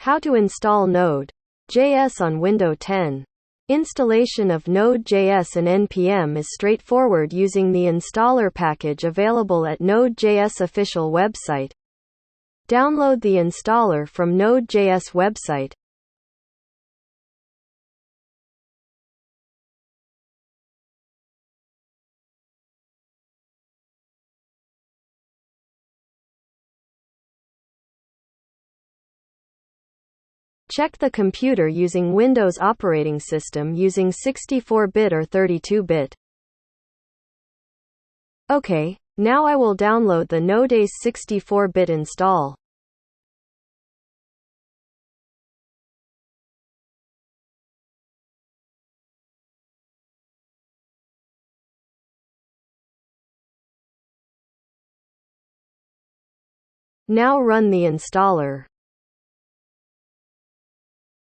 How to install Node.js on Windows 10. Installation of Node.js and NPM is straightforward using the installer package available at Node.js official website. Download the installer from Node.js website. Check the computer using Windows operating system using 64-bit or 32-bit. OK, now I will download the Node.js 64-bit install. Now run the installer.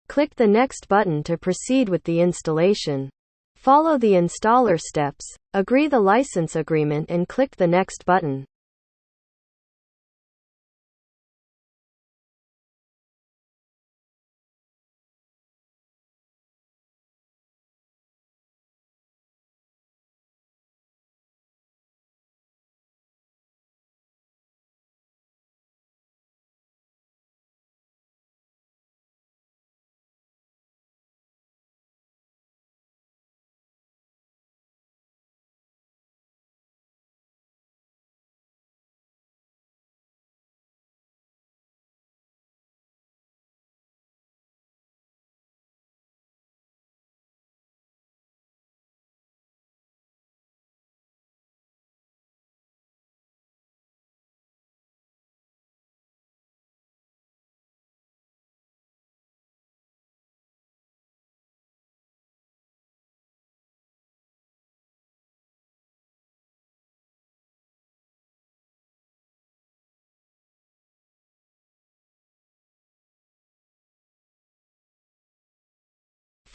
Click the Next button to proceed with the installation. Follow the installer steps, agree the license agreement and click the Next button.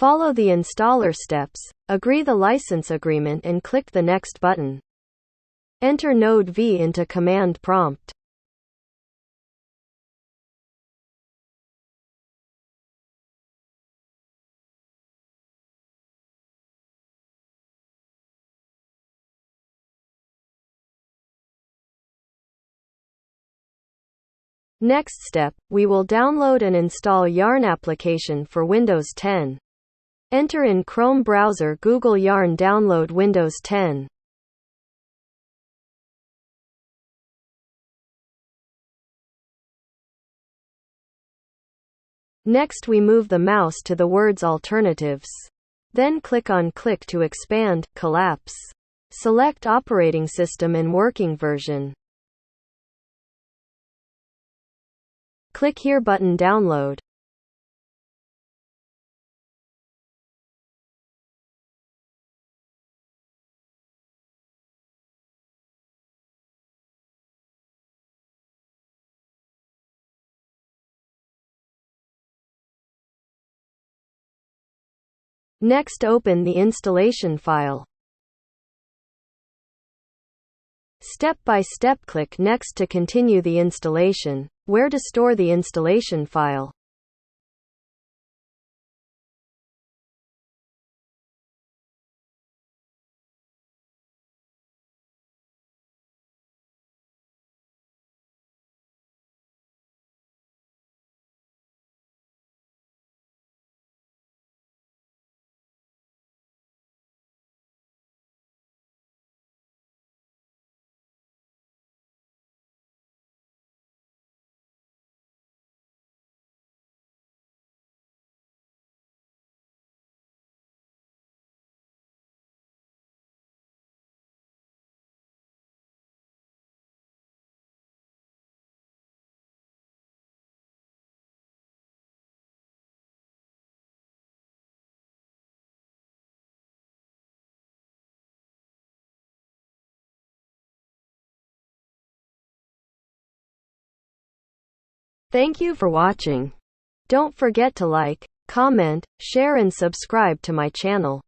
Follow the installer steps, agree the license agreement and click the Next button. Enter Node V into command prompt. Next step, we will download and install Yarn application for Windows 10. Enter in Chrome browser Google Yarn download Windows 10. Next we move the mouse to the words alternatives. Then click on Click to expand, collapse. Select operating system and working version. Click here button download. Next open the installation file. Step by step click Next to continue the installation. Where to store the installation file. Thank you for watching. Don't forget to like, comment, share and subscribe to my channel.